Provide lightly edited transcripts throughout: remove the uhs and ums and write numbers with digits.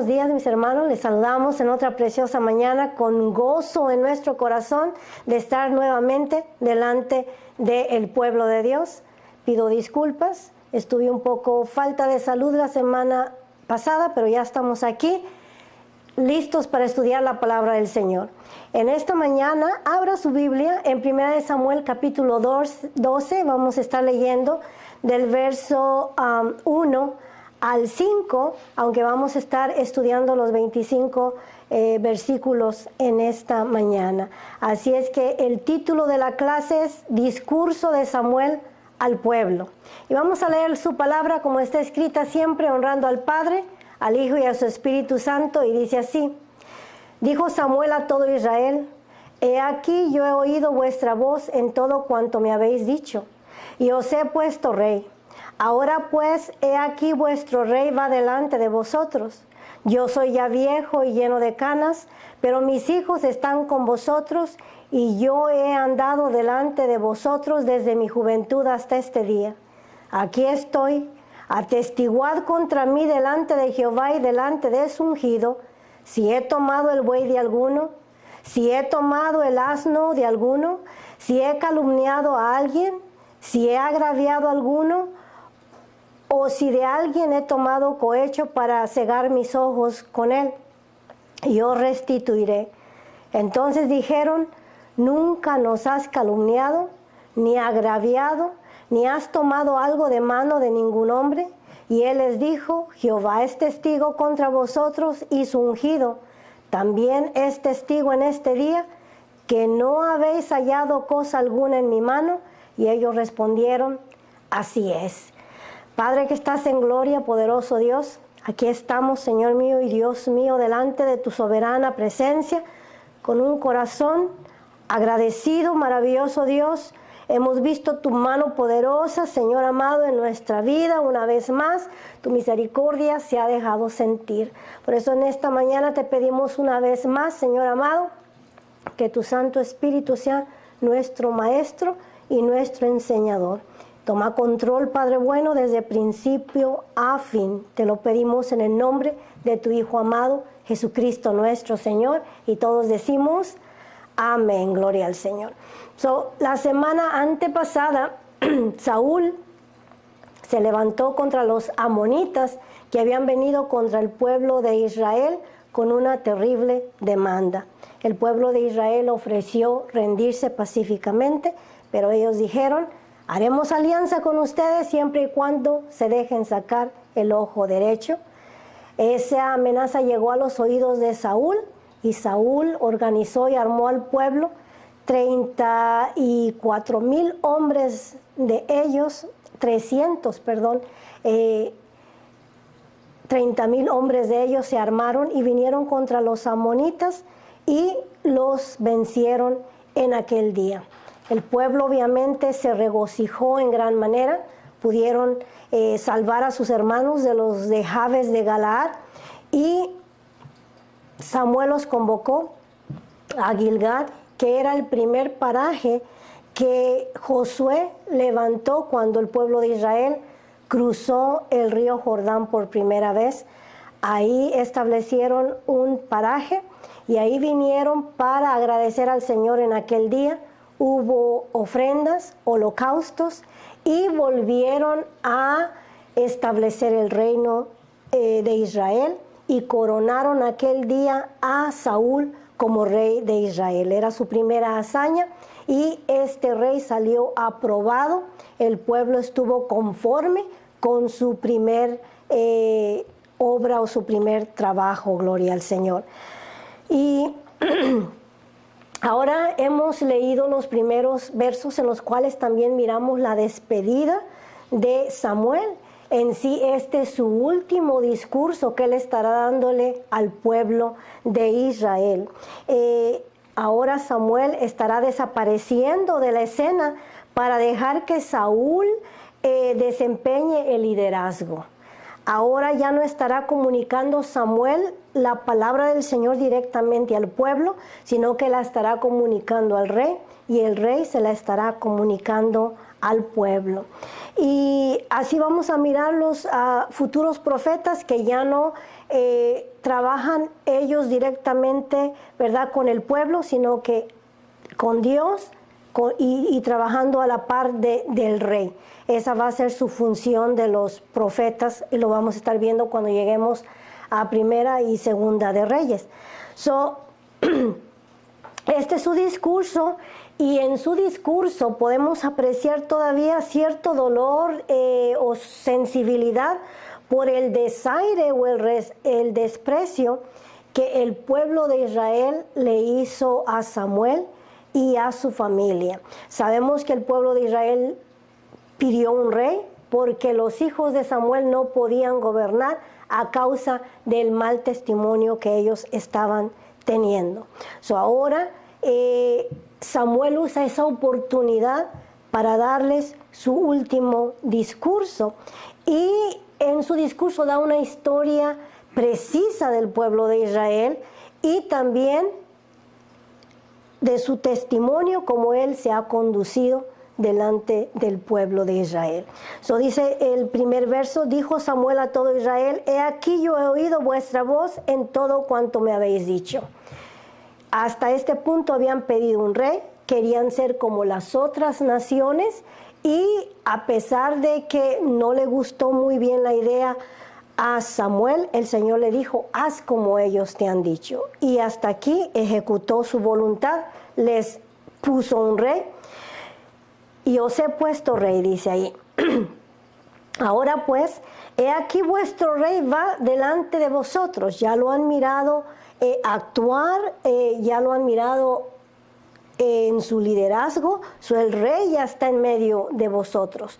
buenos días, mis hermanos. Les saludamos en otra preciosa mañana con gozo en nuestro corazón de estar nuevamente delante del pueblo de Dios. Pido disculpas, estuve un poco falta de salud la semana pasada, pero ya estamos aquí, listos para estudiar la palabra del Señor. En esta mañana, abra su Biblia en 1 Samuel capítulo 12, vamos a estar leyendo del verso 1 al 5, aunque vamos a estar estudiando los 25 versículos en esta mañana. Así es que el título de la clase es Discurso de Samuel al pueblo. Y vamos a leer su palabra como está escrita siempre, honrando al Padre, al Hijo y a su Espíritu Santo, y dice así: Dijo Samuel a todo Israel: He aquí yo he oído vuestra voz en todo cuanto me habéis dicho, y os he puesto rey. Ahora pues, he aquí vuestro rey va delante de vosotros. Yo soy ya viejo y lleno de canas, pero mis hijos están con vosotros, y yo he andado delante de vosotros desde mi juventud hasta este día. Aquí estoy, atestiguad contra mí delante de Jehová y delante de su ungido, si he tomado el buey de alguno, si he tomado el asno de alguno, si he calumniado a alguien, si he agraviado a alguno, o si de alguien he tomado cohecho para cegar mis ojos con él, yo restituiré. Entonces dijeron: Nunca nos has calumniado, ni agraviado, ni has tomado algo de mano de ningún hombre. Y él les dijo: Jehová es testigo contra vosotros y su ungido. También es testigo en este día que no habéis hallado cosa alguna en mi mano. Y ellos respondieron: Así es. Padre que estás en gloria, poderoso Dios, aquí estamos, Señor mío y Dios mío, delante de tu soberana presencia, con un corazón agradecido, maravilloso Dios. Hemos visto tu mano poderosa, Señor amado, en nuestra vida. Una vez más, tu misericordia se ha dejado sentir. Por eso en esta mañana te pedimos una vez más, Señor amado, que tu Santo Espíritu sea nuestro Maestro y nuestro enseñador. Toma control, Padre bueno, desde principio a fin. Te lo pedimos en el nombre de tu Hijo amado, Jesucristo nuestro Señor. Y todos decimos amén, gloria al Señor. La semana antepasada, Saúl se levantó contra los amonitas que habían venido contra el pueblo de Israel con una terrible demanda. El pueblo de Israel ofreció rendirse pacíficamente, pero ellos dijeron: Haremos alianza con ustedes siempre y cuando se dejen sacar el ojo derecho. Esa amenaza llegó a los oídos de Saúl, y Saúl organizó y armó al pueblo. 34,000 hombres de ellos, 30,000 hombres de ellos se armaron y vinieron contra los amonitas y los vencieron en aquel día. El pueblo obviamente se regocijó en gran manera, pudieron salvar a sus hermanos de los de Jabes de Galaad, y Samuel los convocó a Gilgal, que era el primer paraje que Josué levantó cuando el pueblo de Israel cruzó el río Jordán por primera vez. Ahí establecieron un paraje y ahí vinieron para agradecer al Señor en aquel día. Hubo ofrendas, holocaustos, y volvieron a establecer el reino de Israel, y coronaron aquel día a Saúl como rey de Israel. Era su primera hazaña y este rey salió aprobado. El pueblo estuvo conforme con su primer obra o su primer trabajo, gloria al Señor. Y ahora hemos leído los primeros versos en los cuales también miramos la despedida de Samuel. En sí, este es su último discurso que él estará dándole al pueblo de Israel. Ahora Samuel estará desapareciendo de la escena para dejar que Saúl desempeñe el liderazgo. Ahora ya no estará comunicando Samuel la palabra del Señor directamente al pueblo, sino que la estará comunicando al rey, y el rey se la estará comunicando al pueblo. Y así vamos a mirar los futuros profetas que ya no trabajan ellos directamente, ¿verdad?, con el pueblo, sino que con Dios y trabajando a la par del rey. Esa va a ser su función de los profetas y lo vamos a estar viendo cuando lleguemos a Primera y Segunda de Reyes. Este es su discurso, y en su discurso podemos apreciar todavía cierto dolor o sensibilidad por el desaire o el desprecio que el pueblo de Israel le hizo a Samuel y a su familia. Sabemos que el pueblo de Israel pidió un rey porque los hijos de Samuel no podían gobernar a causa del mal testimonio que ellos estaban teniendo. Ahora Samuel usa esa oportunidad para darles su último discurso, y en su discurso da una historia precisa del pueblo de Israel y también de su testimonio, como él se ha conducido delante del pueblo de Israel. Dice el primer verso: dijo Samuel a todo Israel: he aquí yo he oído vuestra voz en todo cuanto me habéis dicho. Hasta este punto habían pedido un rey, querían ser como las otras naciones, y a pesar de que no le gustó muy bien la idea a Samuel, el Señor le dijo: haz como ellos te han dicho. Y hasta aquí ejecutó su voluntad, les puso un rey. Y os he puesto rey, dice ahí. Ahora pues, he aquí vuestro rey va delante de vosotros. Ya lo han mirado actuar, ya lo han mirado en su liderazgo. El rey ya está en medio de vosotros.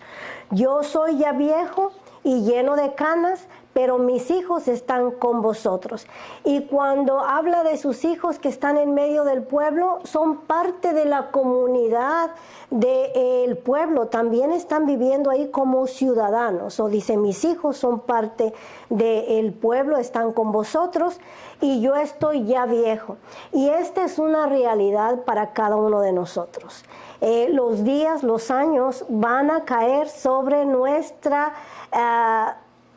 Yo soy ya viejo y lleno de canas, pero mis hijos están con vosotros. Y cuando habla de sus hijos que están en medio del pueblo, son parte de la comunidad del pueblo, también están viviendo ahí como ciudadanos. Dice: mis hijos son parte del pueblo, están con vosotros, y yo estoy ya viejo. Y esta es una realidad para cada uno de nosotros. Los días, los años van a caer sobre nuestra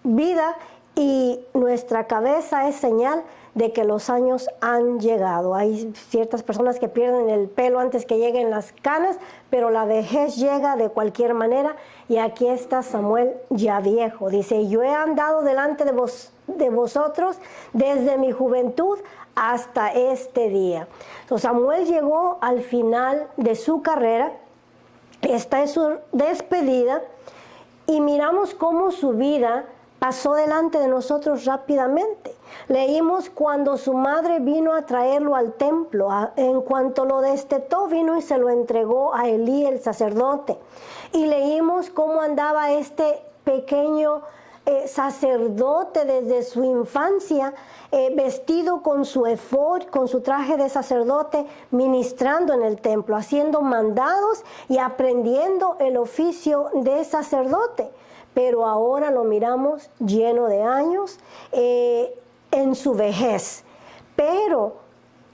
vida, y nuestra cabeza es señal de que los años han llegado. Hay ciertas personas que pierden el pelo antes que lleguen las canas, pero la vejez llega de cualquier manera, y aquí está Samuel ya viejo. Dice: yo he andado delante de vosotros desde mi juventud hasta este día. Samuel llegó al final de su carrera, esta es su despedida, y miramos cómo su vida pasó delante de nosotros rápidamente. Leímos cuando su madre vino a traerlo al templo. En cuanto lo destetó, vino y se lo entregó a Elí, el sacerdote. Y leímos cómo andaba este pequeño sacerdote desde su infancia, vestido con su efod, con su traje de sacerdote, ministrando en el templo, haciendo mandados y aprendiendo el oficio de sacerdote. Pero ahora lo miramos lleno de años, en su vejez. Pero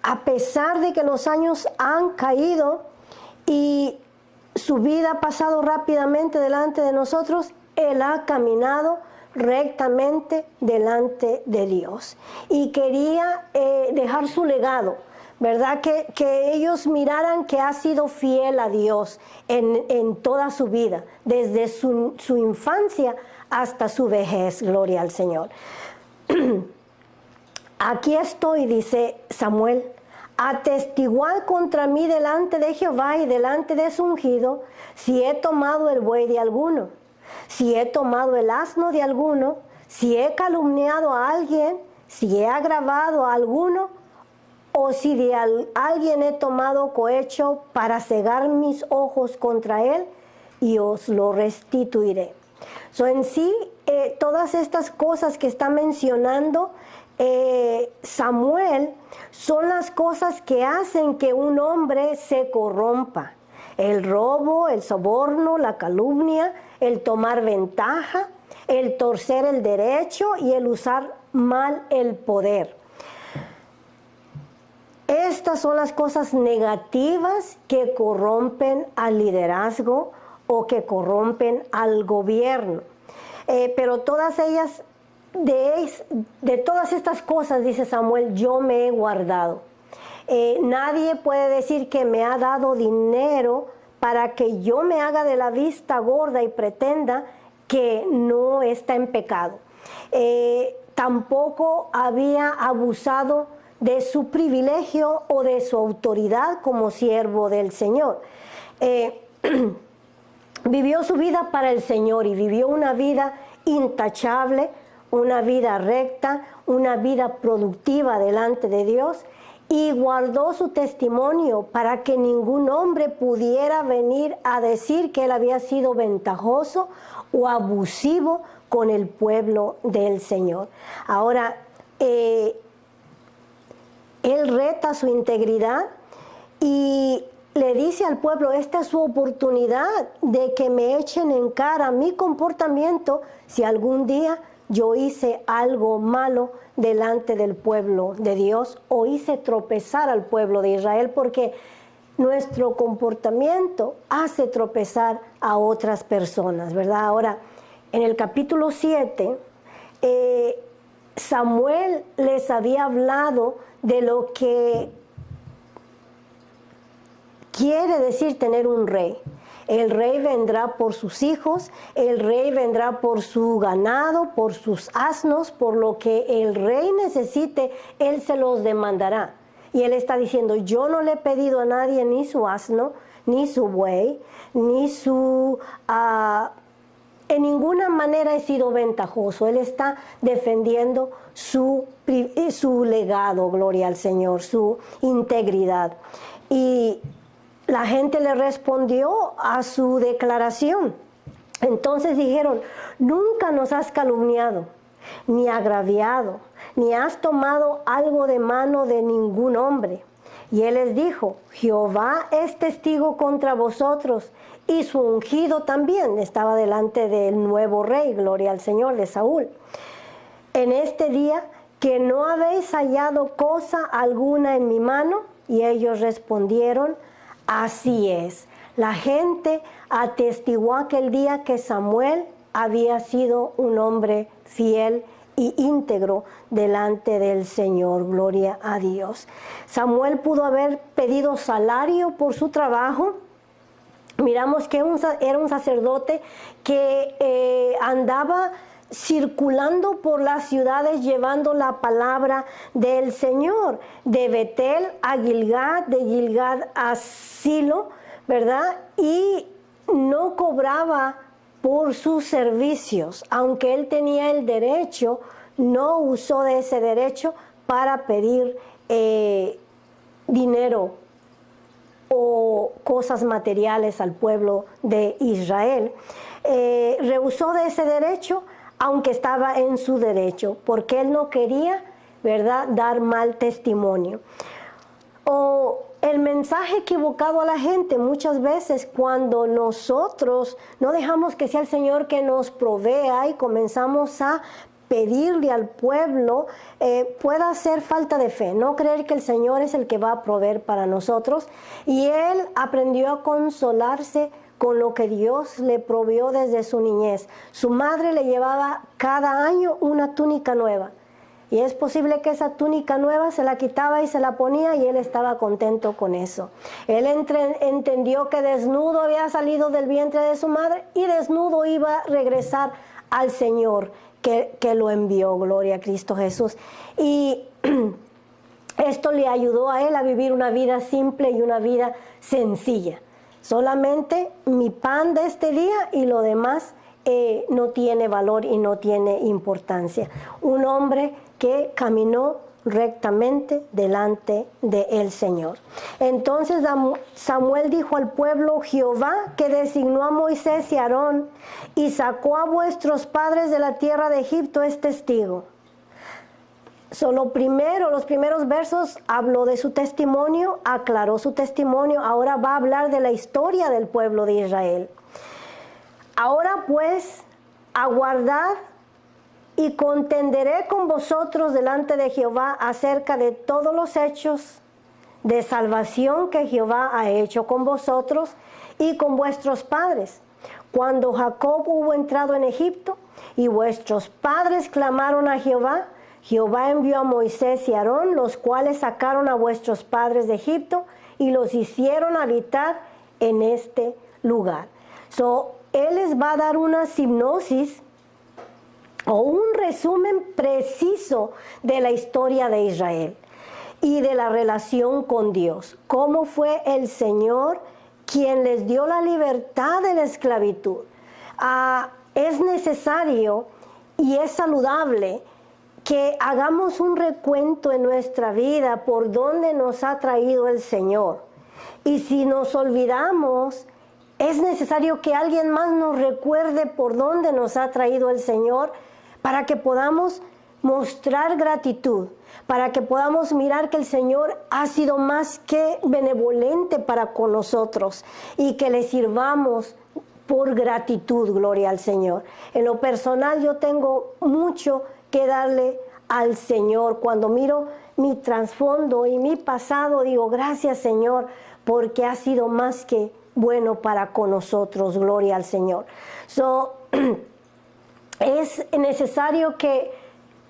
a pesar de que los años han caído y su vida ha pasado rápidamente delante de nosotros, él ha caminado rectamente delante de Dios. Y quería dejar su legado, ¿verdad? Que ellos miraran que ha sido fiel a Dios en toda su vida, desde su infancia hasta su vejez. Gloria al Señor. Aquí estoy, dice Samuel, atestiguad contra mí delante de Jehová y delante de su ungido, si he tomado el buey de alguno, si he tomado el asno de alguno, si he calumniado a alguien, si he agravado a alguno, o si de alguien he tomado cohecho para cegar mis ojos contra él, y os lo restituiré. En sí, todas estas cosas que está mencionando Samuel son las cosas que hacen que un hombre se corrompa. El robo, el soborno, la calumnia, el tomar ventaja, el torcer el derecho y el usar mal el poder. Estas son las cosas negativas que corrompen al liderazgo o que corrompen al gobierno. Pero todas ellas, de todas estas cosas, dice Samuel, yo me he guardado. Nadie puede decir que me ha dado dinero para que yo me haga de la vista gorda y pretenda que no está en pecado. Tampoco había abusado de su privilegio o de su autoridad como siervo del Señor. Vivió su vida para el Señor y vivió una vida intachable, una vida recta, una vida productiva delante de Dios, y guardó su testimonio para que ningún hombre pudiera venir a decir que él había sido ventajoso o abusivo con el pueblo del Señor. Ahora, él reta su integridad y le dice al pueblo, esta es su oportunidad de que me echen en cara mi comportamiento si algún día yo hice algo malo delante del pueblo de Dios o hice tropezar al pueblo de Israel, porque nuestro comportamiento hace tropezar a otras personas, ¿verdad? Ahora, en el capítulo 7, Samuel les había hablado de lo que quiere decir tener un rey. El rey vendrá por sus hijos, el rey vendrá por su ganado, por sus asnos, por lo que el rey necesite, él se los demandará. Y él está diciendo, yo no le he pedido a nadie ni su asno, ni su buey, ni su... en ninguna manera he sido ventajoso. Él está defendiendo su legado, gloria al Señor, su integridad. Y la gente le respondió a su declaración. Entonces dijeron, nunca nos has calumniado, ni agraviado, ni has tomado algo de mano de ningún hombre. Y él les dijo, Jehová es testigo contra vosotros, y su ungido también estaba delante del nuevo rey, gloria al Señor, de Saúl. En este día que no habéis hallado cosa alguna en mi mano. Y ellos respondieron, así es. La gente atestiguó aquel día que Samuel había sido un hombre fiel y íntegro delante del Señor, gloria a Dios. Samuel pudo haber pedido salario por su trabajo. Miramos que era un sacerdote que andaba circulando por las ciudades llevando la palabra del Señor, de Betel a Gilgad, de Gilgad a Silo, ¿verdad? Y no cobraba por sus servicios, aunque él tenía el derecho, no usó de ese derecho para pedir dinero o cosas materiales al pueblo de Israel. Rehusó de ese derecho, aunque estaba en su derecho, porque él no quería, ¿verdad?, dar mal testimonio. O el mensaje equivocado a la gente, muchas veces cuando nosotros no dejamos que sea el Señor que nos provea y comenzamos a pedirle al pueblo, pueda ser falta de fe, no creer que el Señor es el que va a proveer para nosotros. Y él aprendió a consolarse con lo que Dios le proveyó desde su niñez. Su madre le llevaba cada año una túnica nueva. Y es posible que esa túnica nueva se la quitaba y se la ponía y él estaba contento con eso. Él entendió que desnudo había salido del vientre de su madre y desnudo iba a regresar al Señor que lo envió, gloria a Cristo Jesús. Y esto le ayudó a él a vivir una vida simple y una vida sencilla. Solamente mi pan de este día y lo demás no tiene valor y no tiene importancia. Un hombre que caminó rectamente delante del Señor. Entonces Samuel dijo al pueblo, Jehová que designó a Moisés y a Aarón y sacó a vuestros padres de la tierra de Egipto es testigo. Los primeros versos habló de su testimonio, aclaró su testimonio, ahora va a hablar de la historia del pueblo de Israel. Ahora pues, aguardad y contenderé con vosotros delante de Jehová acerca de todos los hechos de salvación que Jehová ha hecho con vosotros y con vuestros padres. Cuando Jacob hubo entrado en Egipto y vuestros padres clamaron a Jehová, Jehová envió a Moisés y Aarón, los cuales sacaron a vuestros padres de Egipto y los hicieron habitar en este lugar. Él les va a dar una hipnosis o un resumen preciso de la historia de Israel y de la relación con Dios. Cómo fue el Señor quien les dio la libertad de la esclavitud. Es necesario y es saludable que hagamos un recuento en nuestra vida por dónde nos ha traído el Señor. Y si nos olvidamos, es necesario que alguien más nos recuerde por dónde nos ha traído el Señor para que podamos mostrar gratitud, para que podamos mirar que el Señor ha sido más que benevolente para con nosotros y que le sirvamos por gratitud, gloria al Señor. En lo personal yo tengo mucho que darle al Señor. Cuando miro mi trasfondo y mi pasado, digo, gracias Señor, porque ha sido más que bueno para con nosotros, gloria al Señor. Es necesario que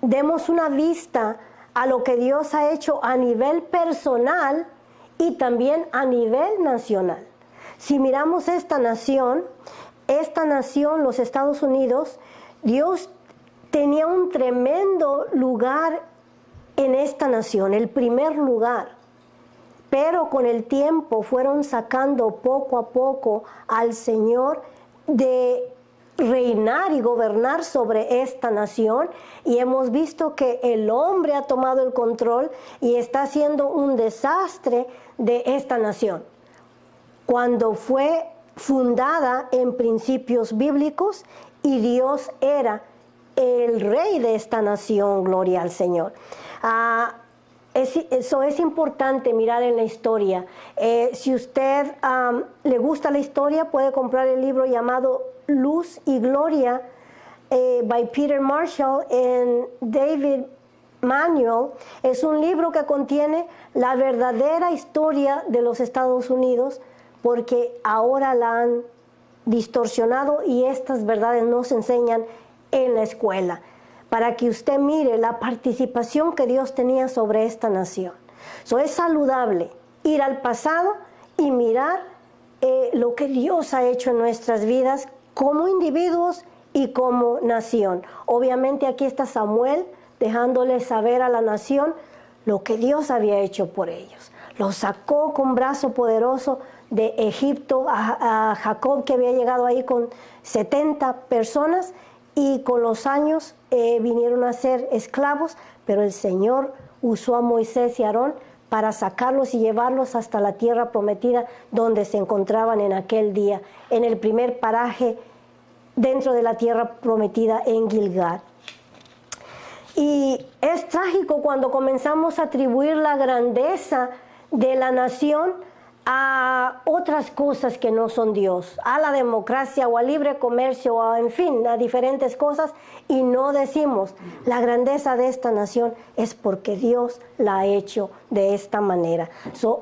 demos una vista a lo que Dios ha hecho a nivel personal y también a nivel nacional. Si miramos esta nación, los Estados Unidos, Dios tenía un tremendo lugar en esta nación, el primer lugar. Pero con el tiempo fueron sacando poco a poco al Señor de reinar y gobernar sobre esta nación, y hemos visto que el hombre ha tomado el control y está haciendo un desastre de esta nación. Cuando fue fundada en principios bíblicos y Dios era el rey de esta nación, gloria al Señor. Eso es importante mirar en la historia. Si usted le gusta la historia, puede comprar el libro llamado Luz y Gloria by Peter Marshall and David Manuel. Es un libro que contiene la verdadera historia de los Estados Unidos, porque ahora la han distorsionado y estas verdades no se enseñan en la escuela, para que usted mire la participación que Dios tenía sobre esta nación. Es saludable ir al pasado y mirar lo que Dios ha hecho en nuestras vidas como individuos y como nación. Obviamente aquí está Samuel dejándole saber a la nación lo que Dios había hecho por ellos. Los sacó con brazo poderoso de Egipto, a Jacob, que había llegado ahí con 70 personas, y con los años vinieron a ser esclavos, pero el Señor usó a Moisés y Aarón para sacarlos y llevarlos hasta la tierra prometida, donde se encontraban en aquel día, en el primer paraje dentro de la tierra prometida en Gilgal. Y es trágico cuando comenzamos a atribuir la grandeza de la nación a otras cosas que no son Dios, a la democracia o al libre comercio, o en fin, a diferentes cosas, y no decimos la grandeza de esta nación es porque Dios la ha hecho de esta manera.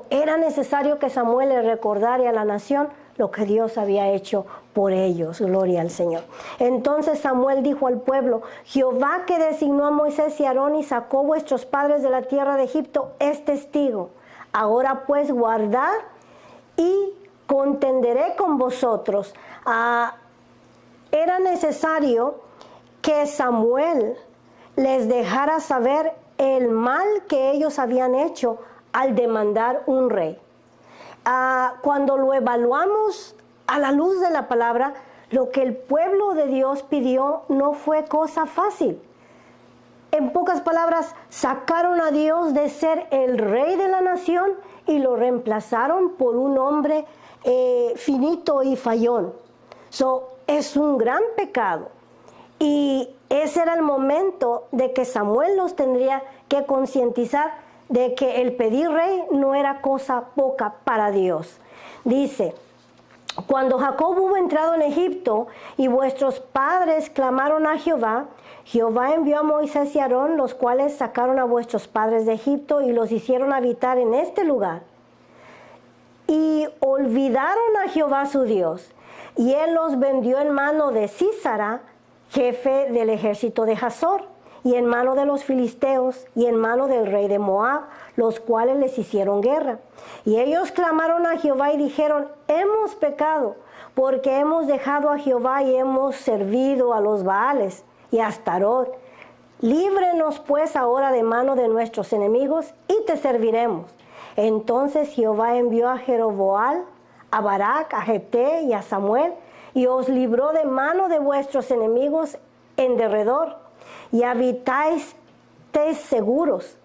Era necesario que Samuel le recordara a la nación lo que Dios había hecho por ellos, gloria al Señor. Entonces Samuel dijo al pueblo: Jehová, que designó a Moisés y Aarón y sacó vuestros padres de la tierra de Egipto, es testigo. Ahora pues guardad y contenderé con vosotros. Era necesario que Samuel les dejara saber el mal que ellos habían hecho al demandar un rey. Cuando lo evaluamos a la luz de la palabra, lo que el pueblo de Dios pidió no fue cosa fácil. En pocas palabras, sacaron a Dios de ser el rey de la nación y lo reemplazaron por un hombre finito y fallón. Es un gran pecado. Y ese era el momento de que Samuel los tendría que concientizar de que el pedir rey no era cosa poca para Dios. Dice: cuando Jacob hubo entrado en Egipto y vuestros padres clamaron a Jehová, Jehová envió a Moisés y Aarón, los cuales sacaron a vuestros padres de Egipto y los hicieron habitar en este lugar. y olvidaron a Jehová su Dios, y él los vendió en mano de Sísara, jefe del ejército de Hazor, y en mano de los filisteos, y en mano del rey de Moab, los cuales les hicieron guerra. Y ellos clamaron a Jehová y dijeron: hemos pecado, porque hemos dejado a Jehová y hemos servido a los Baales y a Astarot. Líbrenos pues ahora de mano de nuestros enemigos y te serviremos. Entonces Jehová envió a Jeroboam, a Barak, a Jefté y a Samuel, y os libró de mano de vuestros enemigos en derredor, y habitáis seguros.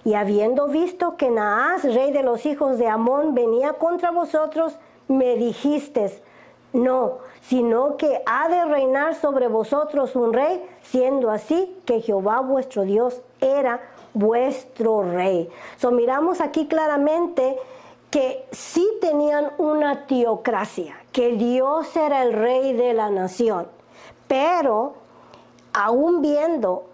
Y habiendo visto que Naas, rey de los hijos de Amón, venía contra vosotros, me dijisteis: no, sino que ha de reinar sobre vosotros un rey, siendo así que Jehová vuestro Dios era vuestro rey. Miramos aquí claramente que sí tenían una teocracia, que Dios era el rey de la nación, pero aún viendo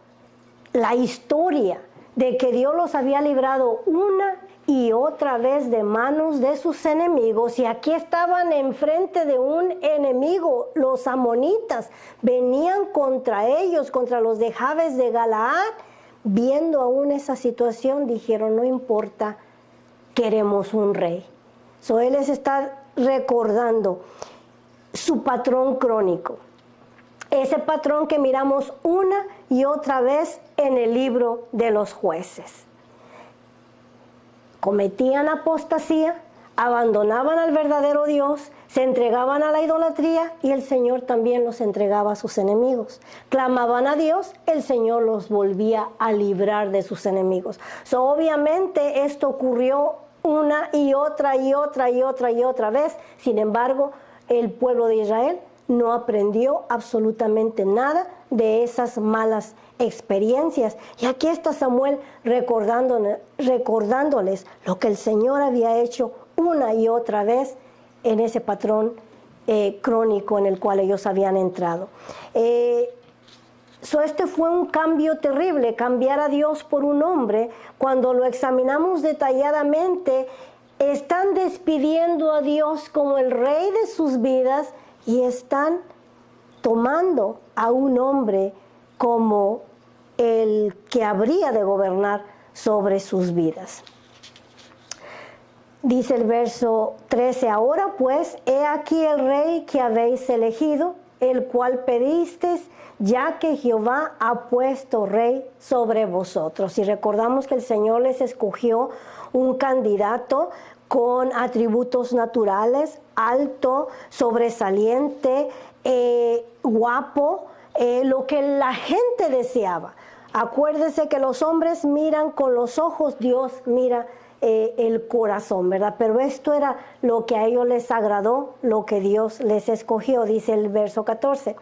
la historia de que Dios los había librado una y otra vez de manos de sus enemigos, y aquí estaban enfrente de un enemigo, los amonitas venían contra ellos, contra los de Jabes de Galaad. Viendo aún esa situación, dijeron: no importa, queremos un rey. Él les está recordando su patrón crónico, ese patrón que miramos una y otra vez en el libro de los jueces. Cometían apostasía, abandonaban al verdadero Dios, se entregaban a la idolatría, y el Señor también los entregaba a sus enemigos. Clamaban a Dios, el Señor los volvía a librar de sus enemigos. Obviamente esto ocurrió una y otra y otra y otra y otra vez. Sin embargo, el pueblo de Israel no aprendió absolutamente nada de esas malas experiencias. Y aquí está Samuel recordándoles lo que el Señor había hecho una y otra vez en ese patrón crónico en el cual ellos habían entrado. Este fue un cambio terrible, cambiar a Dios por un hombre. Cuando lo examinamos detalladamente, están despidiendo a Dios como el rey de sus vidas y están tomando a un hombre como el que habría de gobernar sobre sus vidas. Dice el verso 13: ahora pues, he aquí el rey que habéis elegido, el cual pedisteis, ya que Jehová ha puesto rey sobre vosotros. Y recordamos que el Señor les escogió un candidato con atributos naturales, alto, sobresaliente, guapo, lo que la gente deseaba. Acuérdese que los hombres miran con los ojos, Dios mira el corazón, ¿verdad? Pero esto era lo que a ellos les agradó, lo que Dios les escogió. Dice el verso 14: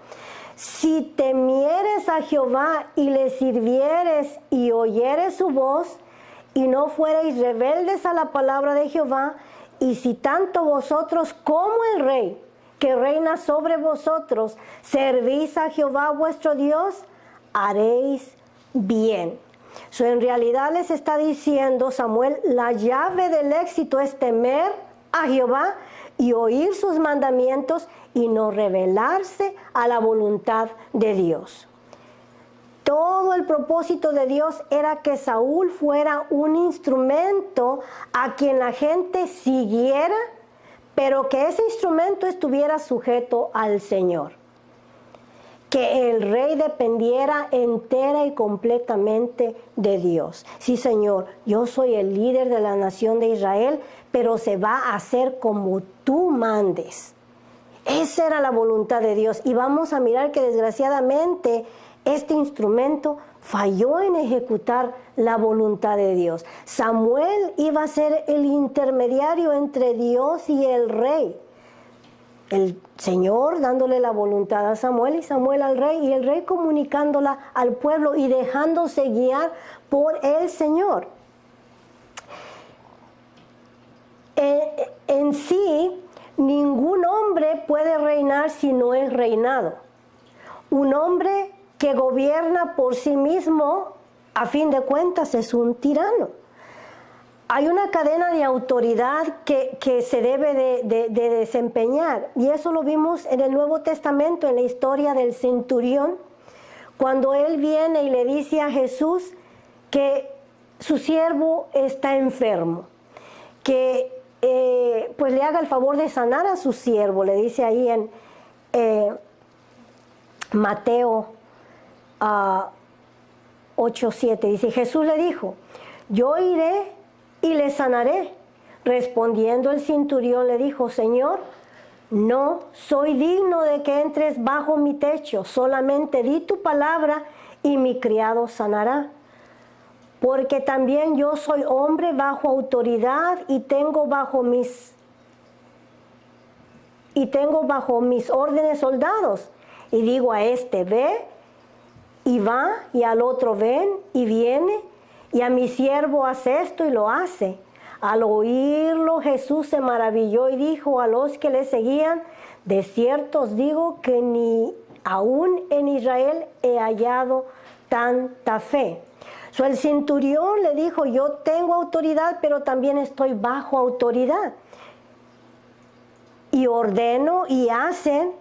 si temieres a Jehová y le sirvieres y oyeres su voz, y no fuereis rebeldes a la palabra de Jehová, y si tanto vosotros como el rey que reina sobre vosotros servís a Jehová vuestro Dios, haréis bien. En realidad les está diciendo Samuel, la llave del éxito es temer a Jehová y oír sus mandamientos y no rebelarse a la voluntad de Dios. Todo el propósito de Dios era que Saúl fuera un instrumento a quien la gente siguiera, pero que ese instrumento estuviera sujeto al Señor. Que el rey dependiera entera y completamente de Dios. Sí, Señor, yo soy el líder de la nación de Israel, pero se va a hacer como tú mandes. Esa era la voluntad de Dios. Y vamos a mirar que desgraciadamente este instrumento falló en ejecutar la voluntad de Dios. Samuel iba a ser el intermediario entre Dios y el rey. El Señor dándole la voluntad a Samuel y Samuel al rey, y el rey comunicándola al pueblo y dejándose guiar por el Señor. En sí, ningún hombre puede reinar si no es reinado. Un hombre que gobierna por sí mismo, a fin de cuentas, es un tirano. hay una cadena de autoridad que se debe de desempeñar. Y eso lo vimos en el Nuevo Testamento, en la historia del centurión, cuando él viene y le dice a Jesús que su siervo está enfermo, que pues le haga el favor de sanar a su siervo. Le dice ahí en Mateo 8:7, dice, Jesús le dijo, yo iré y le sanaré. Respondiendo el centurión le dijo, Señor, no soy digno de que entres bajo mi techo, solamente di tu palabra y mi criado sanará. Porque también yo soy hombre bajo autoridad y tengo bajo mis órdenes soldados. Y digo a este, ve, y va, y al otro ven, y viene, y a mi siervo hace esto, y lo hace. Al oírlo, Jesús se maravilló y dijo a los que le seguían, de cierto os digo que ni aún en Israel he hallado tanta fe. El centurión le dijo, yo tengo autoridad, pero también estoy bajo autoridad. Y ordeno y hacen,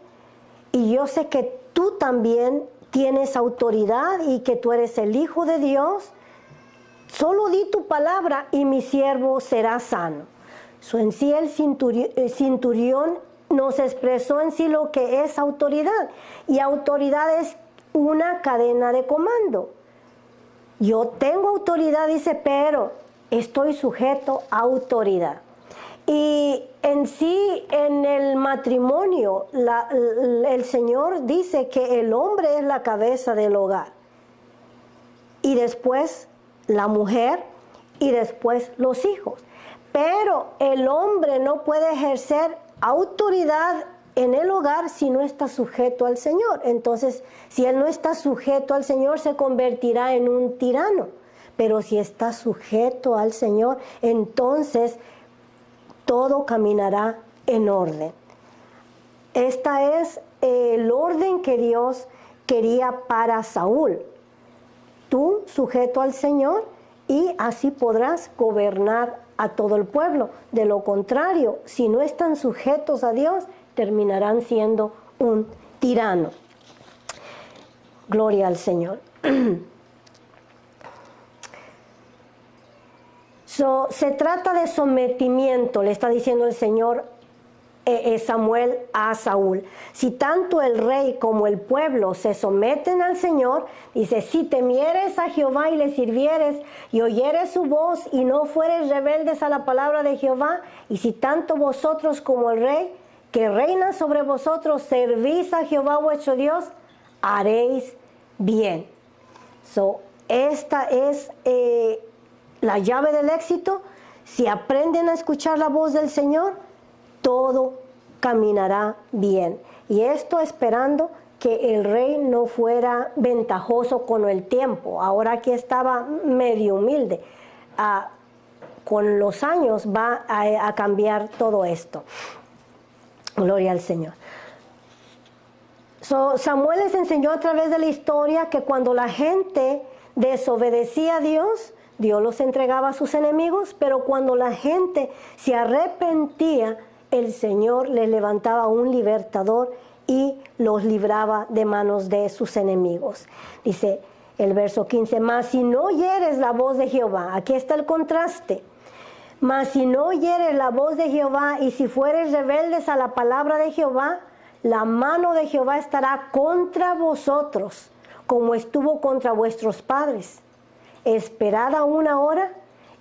y yo sé que tú también tienes autoridad y que tú eres el Hijo de Dios. Solo di tu palabra y mi siervo será sano. En sí el centurión nos expresó en sí lo que es autoridad. Y autoridad es una cadena de comando. Yo tengo autoridad, dice, pero estoy sujeto a autoridad. Y en sí, en el matrimonio, el Señor dice que el hombre es la cabeza del hogar. Y después la mujer y después los hijos. Pero el hombre no puede ejercer autoridad en el hogar si no está sujeto al Señor. Entonces, si él no está sujeto al Señor, se convertirá en un tirano. Pero si está sujeto al Señor, entonces todo caminará en orden. Esta es el orden que Dios quería para Saúl. Tú sujeto al Señor y así podrás gobernar a todo el pueblo. De lo contrario, si no están sujetos a Dios, terminarán siendo un tirano. Gloria al Señor. Se trata de sometimiento, le está diciendo el Señor Samuel a Saúl. Si tanto el rey como el pueblo se someten al Señor, dice, si temieres a Jehová y le sirvieres y oyeres su voz y no fueres rebeldes a la palabra de Jehová, y si tanto vosotros como el rey que reina sobre vosotros servís a Jehová vuestro Dios, haréis bien. Esta es la llave del éxito. Si aprenden a escuchar la voz del Señor, todo caminará bien. Y esto esperando que el rey no fuera ventajoso con el tiempo. Ahora que estaba medio humilde, con los años va a cambiar todo esto. Gloria al Señor. Samuel les enseñó a través de la historia que cuando la gente desobedecía a Dios, Dios los entregaba a sus enemigos, pero cuando la gente se arrepentía, el Señor les levantaba un libertador y los libraba de manos de sus enemigos. Dice el verso 15, mas si no oyeres la voz de Jehová, aquí está el contraste, mas si no oyeres la voz de Jehová y si fueres rebeldes a la palabra de Jehová, la mano de Jehová estará contra vosotros, como estuvo contra vuestros padres. Esperad aún ahora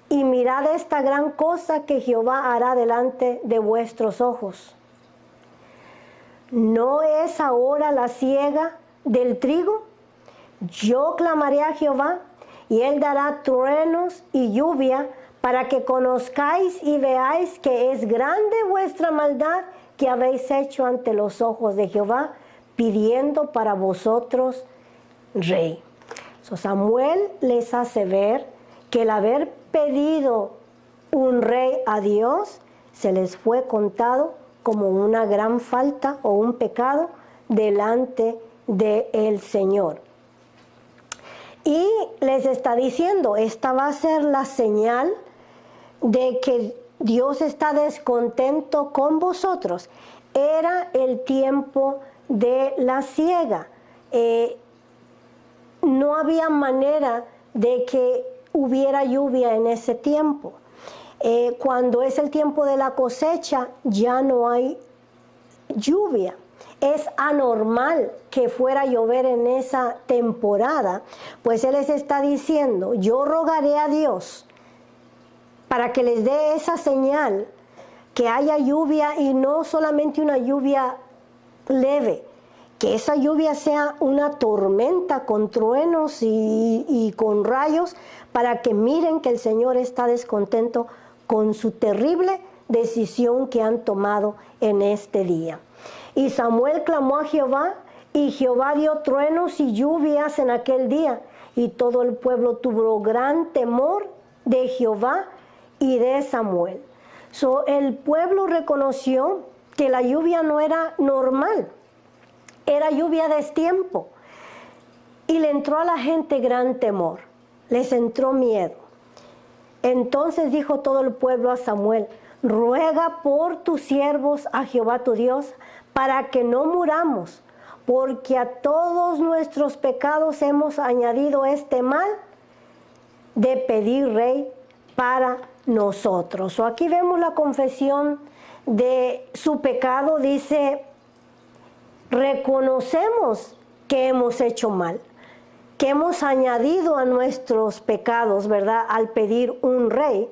y mirad esta gran cosa que Jehová hará delante de vuestros ojos. ¿No es ahora la siega del trigo? Yo clamaré a Jehová y él dará truenos y lluvia para que conozcáis y veáis que es grande vuestra maldad que habéis hecho ante los ojos de Jehová, pidiendo para vosotros rey. Samuel les hace ver que el haber pedido un rey a Dios se les fue contado como una gran falta o un pecado delante del Señor. Y les está diciendo, esta va a ser la señal de que Dios está descontento con vosotros. Era el tiempo de la siega. No había manera de que hubiera lluvia en ese tiempo. Cuando es el tiempo de la cosecha, ya no hay lluvia. Es anormal que fuera a llover en esa temporada, pues Él les está diciendo, yo rogaré a Dios para que les dé esa señal, que haya lluvia y no solamente una lluvia leve, que esa lluvia sea una tormenta con truenos y con rayos, para que miren que el Señor está descontento con su terrible decisión que han tomado en este día. Y Samuel clamó a Jehová, y Jehová dio truenos y lluvias en aquel día, y todo el pueblo tuvo gran temor de Jehová y de Samuel. El pueblo reconoció que la lluvia no era normal, era lluvia a destiempo, y le entró a la gente gran temor, les entró miedo. Entonces dijo todo el pueblo a Samuel, ruega por tus siervos a Jehová tu Dios, para que no muramos, porque a todos nuestros pecados hemos añadido este mal de pedir rey para nosotros. Aquí vemos la confesión de su pecado. Dice, reconocemos que hemos hecho mal, que hemos añadido a nuestros pecados, ¿verdad?, al pedir un rey.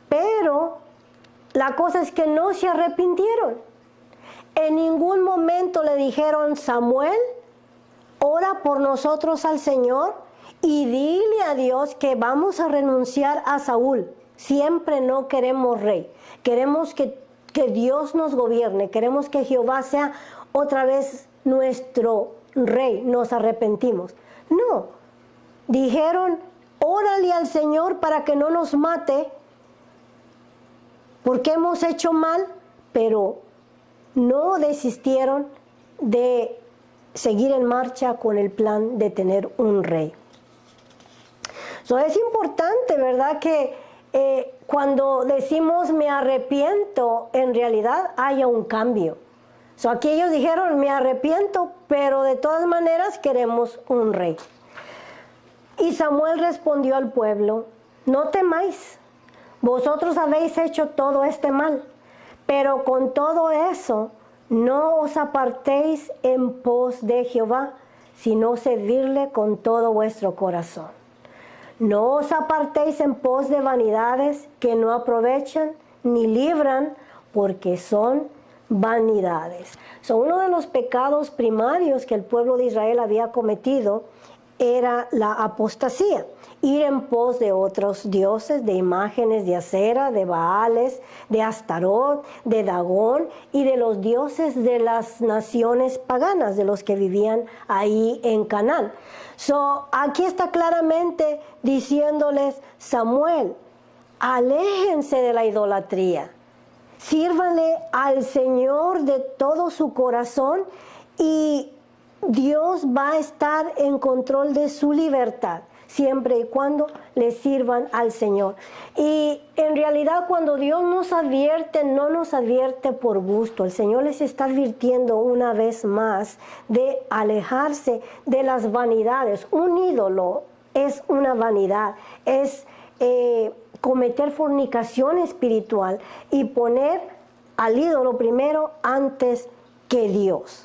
Pero la cosa es que no se arrepintieron. En ningún momento le dijeron, Samuel, ora por nosotros al Señor y dile a Dios que vamos a renunciar a Saúl. Siempre no queremos rey. Queremos que Dios nos gobierne. Queremos que Jehová sea otra vez nuestro rey. Nos arrepentimos. No. Dijeron, órale al Señor para que no nos mate, porque hemos hecho mal, pero no desistieron de seguir en marcha con el plan de tener un rey. Es importante, ¿verdad?, que cuando decimos me arrepiento, en realidad haya un cambio. Aquí ellos dijeron me arrepiento, pero de todas maneras queremos un rey. Y Samuel respondió al pueblo, no temáis, vosotros habéis hecho todo este mal, pero con todo eso no os apartéis en pos de Jehová, sino servirle con todo vuestro corazón. No os apartéis en pos de vanidades que no aprovechan ni libran, porque son vanidades. Uno de los pecados primarios que el pueblo de Israel había cometido era la apostasía, ir en pos de otros dioses, de imágenes de Acera, de Baales, de Astarot, de Dagón y de los dioses de las naciones paganas, de los que vivían ahí en Canaán. Aquí está claramente diciéndoles, Samuel, aléjense de la idolatría, sírvanle al Señor de todo su corazón y Dios va a estar en control de su libertad, siempre y cuando le sirvan al Señor. Y en realidad cuando Dios nos advierte, no nos advierte por gusto. El Señor les está advirtiendo una vez más de alejarse de las vanidades. Un ídolo es una vanidad, es cometer fornicación espiritual y poner al ídolo primero antes que Dios.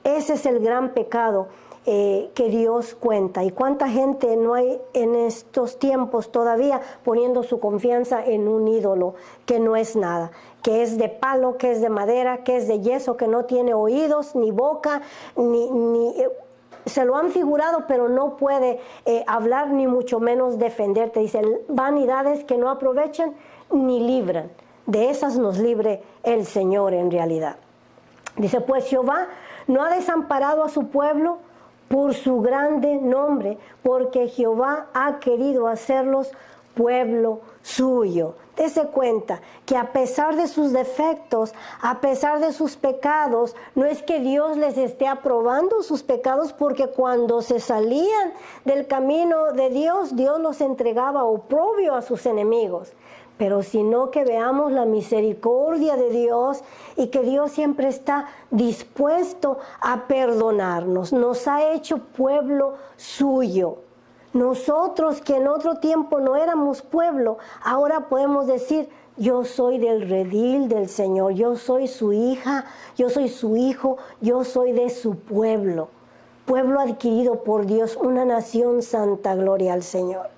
Ese es el gran pecado que Dios cuenta. Y cuánta gente no hay en estos tiempos todavía poniendo su confianza en un ídolo que no es nada, que es de palo, que es de madera, que es de yeso, que no tiene oídos, ni boca, ni se lo han figurado, pero no puede hablar, ni mucho menos defenderte. Dice, vanidades que no aprovechan ni libran. De esas nos libre el Señor en realidad. Dice, pues Jehová no ha desamparado a su pueblo por su grande nombre, porque Jehová ha querido hacerlos pueblo suyo. Dese cuenta que a pesar de sus defectos, a pesar de sus pecados, no es que Dios les esté aprobando sus pecados, porque cuando se salían del camino de Dios, Dios los entregaba oprobio a sus enemigos. Pero sino que veamos la misericordia de Dios y que Dios siempre está dispuesto a perdonarnos. Nos ha hecho pueblo suyo. Nosotros que en otro tiempo no éramos pueblo, ahora podemos decir, yo soy del redil del Señor, yo soy su hija, yo soy su hijo, yo soy de su pueblo. Pueblo adquirido por Dios, una nación santa, gloria al Señor.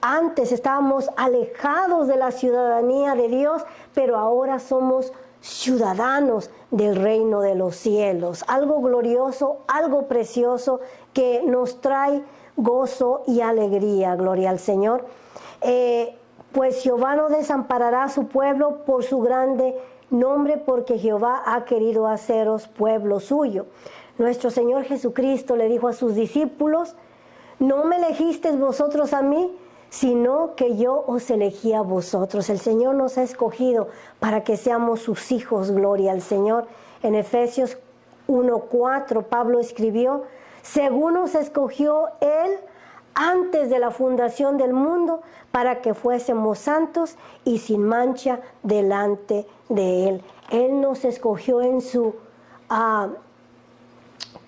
Antes estábamos alejados de la ciudadanía de Dios, pero ahora somos ciudadanos del reino de los cielos. Algo glorioso, algo precioso que nos trae gozo y alegría, gloria al Señor. Pues Jehová no desamparará a su pueblo por su grande nombre, porque Jehová ha querido haceros pueblo suyo. Nuestro Señor Jesucristo le dijo a sus discípulos, no me elegisteis vosotros a mí, sino que yo os elegí a vosotros. El Señor nos ha escogido para que seamos sus hijos, gloria al Señor. En Efesios 1:4 Pablo escribió, según nos escogió Él antes de la fundación del mundo, para que fuésemos santos y sin mancha delante de Él. Él nos escogió en su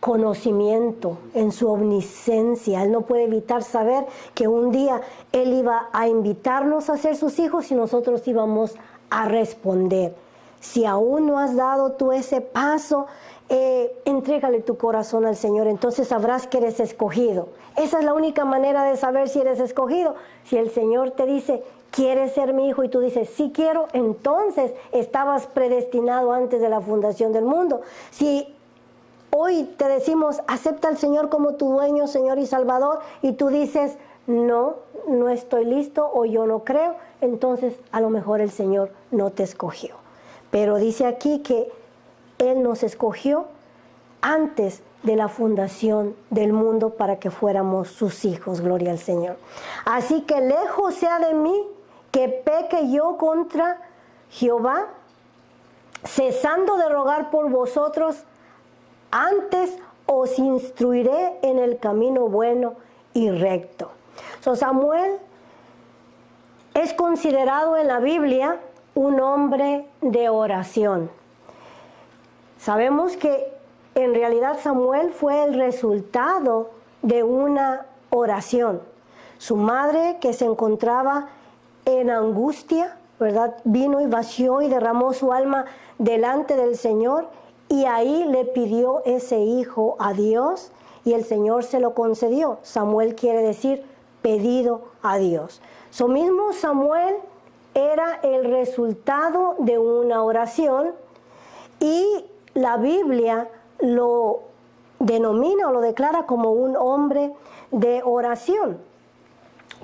conocimiento, en su omnisciencia. Él no puede evitar saber que un día Él iba a invitarnos a ser sus hijos y nosotros íbamos a responder. Si aún no has dado tú ese paso, entrégale tu corazón al Señor, entonces sabrás que eres escogido. Esa es la única manera de saber si eres escogido. Si el Señor te dice, ¿quieres ser mi hijo? Y tú dices, sí quiero, entonces estabas predestinado antes de la fundación del mundo. Si hoy te decimos, acepta al Señor como tu dueño, Señor y Salvador, y tú dices, no estoy listo o yo no creo, entonces a lo mejor el Señor no te escogió. Pero dice aquí que Él nos escogió antes de la fundación del mundo para que fuéramos sus hijos, gloria al Señor. Así que lejos sea de mí que peque yo contra Jehová, cesando de rogar por vosotros, antes os instruiré en el camino bueno y recto. Samuel es considerado en la Biblia un hombre de oración. Sabemos que en realidad Samuel fue el resultado de una oración. Su madre, que se encontraba en angustia, ¿verdad?, vino y vació y derramó su alma delante del Señor, y ahí le pidió ese hijo a Dios y el Señor se lo concedió. Samuel quiere decir pedido a Dios. Mismo Samuel era el resultado de una oración y la Biblia lo denomina o lo declara como un hombre de oración.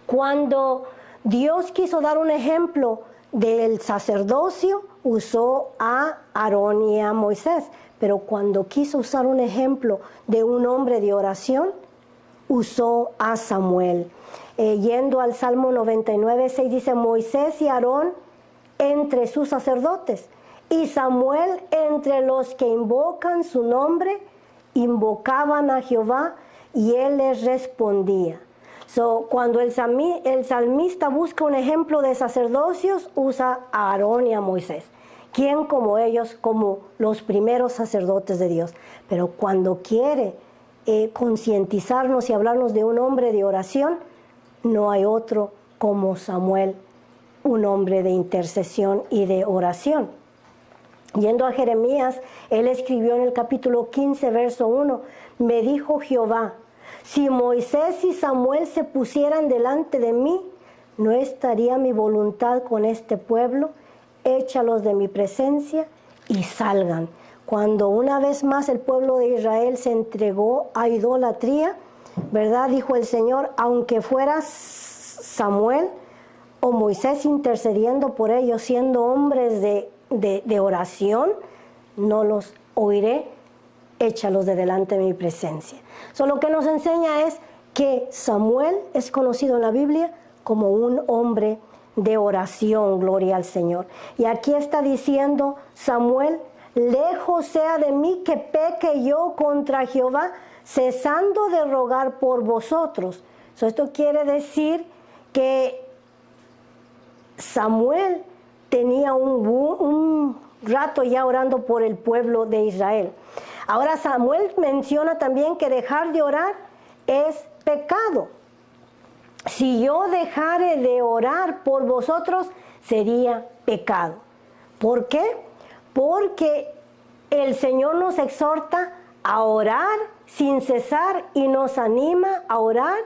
Cuando Dios quiso dar un ejemplo del sacerdocio, usó a Aarón y a Moisés, pero cuando quiso usar un ejemplo de un hombre de oración, usó a Samuel. Yendo al Salmo 99:6 dice, Moisés y Aarón entre sus sacerdotes, y Samuel entre los que invocan su nombre, invocaban a Jehová, y él les respondía. Cuando el salmista busca un ejemplo de sacerdocios, usa a Aarón y a Moisés. ¿Quién como ellos? Como los primeros sacerdotes de Dios. Pero cuando quiere concientizarnos y hablarnos de un hombre de oración, no hay otro como Samuel, un hombre de intercesión y de oración. Yendo a Jeremías, él escribió en el capítulo 15, verso 1, me dijo Jehová, si Moisés y Samuel se pusieran delante de mí, ¿no estaría mi voluntad con este pueblo? Échalos de mi presencia y salgan. Cuando una vez más el pueblo de Israel se entregó a idolatría, ¿verdad?, dijo el Señor, aunque fuera Samuel o Moisés intercediendo por ellos, siendo hombres de oración, no los oiré, échalos de delante de mi presencia. Lo que nos enseña es que Samuel es conocido en la Biblia como un hombre de oración, gloria al Señor. Y aquí está diciendo Samuel, lejos sea de mí que peque yo contra Jehová, cesando de rogar por vosotros. Esto quiere decir que Samuel tenía un rato ya orando por el pueblo de Israel. Ahora Samuel menciona también que dejar de orar es pecado. Si yo dejare de orar por vosotros, sería pecado. ¿Por qué? Porque el Señor nos exhorta a orar sin cesar y nos anima a orar,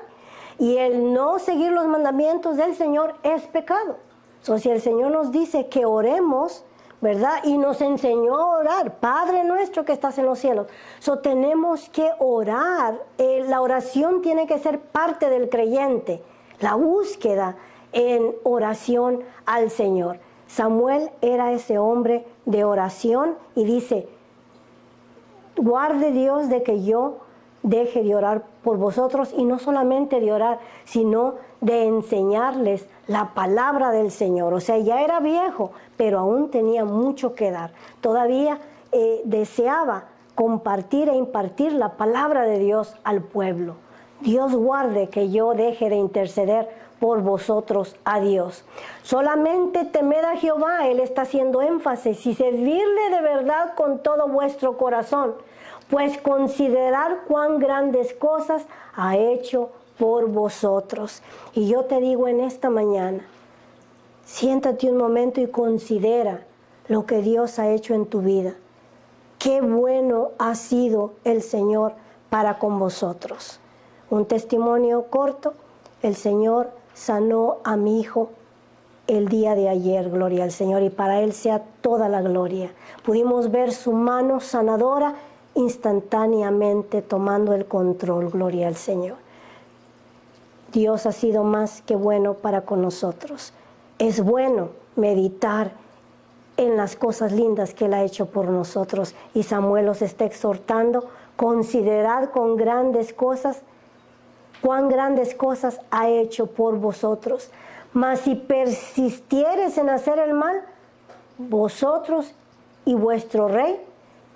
y el no seguir los mandamientos del Señor es pecado. Si el Señor nos dice que oremos, ¿verdad? Y nos enseñó a orar, Padre nuestro que estás en los cielos. Tenemos que orar. La oración tiene que ser parte del creyente. La búsqueda en oración al Señor. Samuel era ese hombre de oración y dice, guarde Dios de que yo deje de orar por vosotros, y no solamente de orar, sino de enseñarles la palabra del Señor. Ya era viejo, pero aún tenía mucho que dar. Todavía deseaba compartir e impartir la palabra de Dios al pueblo. Dios guarde que yo deje de interceder por vosotros a Dios. Solamente temed a Jehová, Él está haciendo énfasis, y servirle de verdad con todo vuestro corazón, pues considerar cuán grandes cosas ha hecho por vosotros. Y yo te digo en esta mañana, siéntate un momento y considera lo que Dios ha hecho en tu vida. Qué bueno ha sido el Señor para con vosotros. Un testimonio corto, el Señor sanó a mi hijo el día de ayer, gloria al Señor, y para Él sea toda la gloria. Pudimos ver su mano sanadora instantáneamente tomando el control, gloria al Señor. Dios ha sido más que bueno para con nosotros. Es bueno meditar en las cosas lindas que Él ha hecho por nosotros, y Samuel los está exhortando, considerad con grandes cosas, cuán grandes cosas ha hecho por vosotros. Mas si persistieres en hacer el mal, vosotros y vuestro rey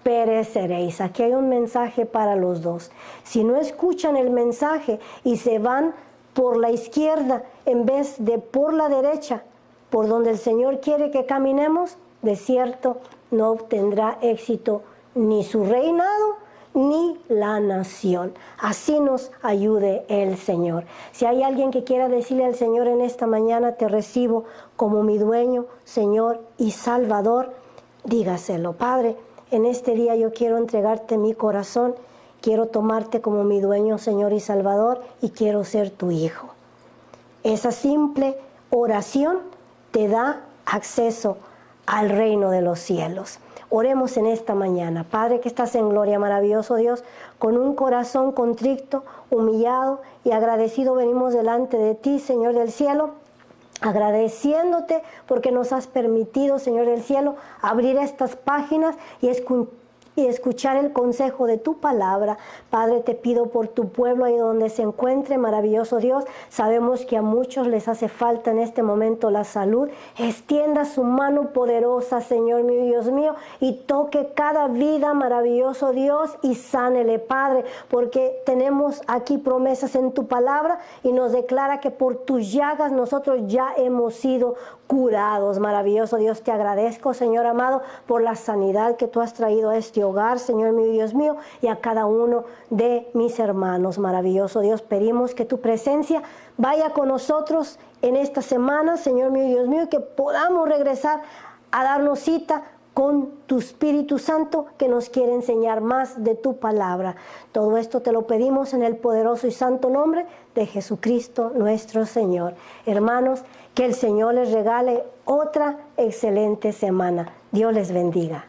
pereceréis. Aquí hay un mensaje para los dos. Si no escuchan el mensaje y se van por la izquierda en vez de por la derecha, por donde el Señor quiere que caminemos, de cierto no obtendrá éxito ni su reinado ni la nación. Así nos ayude el Señor. Si hay alguien que quiera decirle al Señor en esta mañana, te recibo como mi dueño, Señor y Salvador, dígaselo. Padre, en este día yo quiero entregarte mi corazón, quiero tomarte como mi dueño, Señor y Salvador, y quiero ser tu hijo. Esa simple oración te da acceso al reino de los cielos. Oremos en esta mañana. Padre que estás en gloria, maravilloso Dios, con un corazón contrito, humillado y agradecido venimos delante de ti, Señor del cielo, agradeciéndote porque nos has permitido, Señor del cielo, abrir estas páginas y escuchar el consejo de tu palabra. Padre, te pido por tu pueblo ahí donde se encuentre, maravilloso Dios. Sabemos que a muchos les hace falta en este momento la salud. Extienda su mano poderosa, Señor mío y Dios mío, y toque cada vida, maravilloso Dios, y sánele, Padre, porque tenemos aquí promesas en tu palabra y nos declara que por tus llagas nosotros ya hemos sido curados. Maravilloso Dios, te agradezco, Señor amado, por la sanidad que tú has traído a este hogar, Señor mío y Dios mío, y a cada uno de mis hermanos. Maravilloso Dios, pedimos que tu presencia vaya con nosotros en esta semana, Señor mío y Dios mío, y que podamos regresar a darnos cita con tu Espíritu Santo que nos quiere enseñar más de tu palabra. Todo esto te lo pedimos en el poderoso y santo nombre de Jesucristo nuestro Señor. Hermanos, que el Señor les regale otra excelente semana. Dios les bendiga.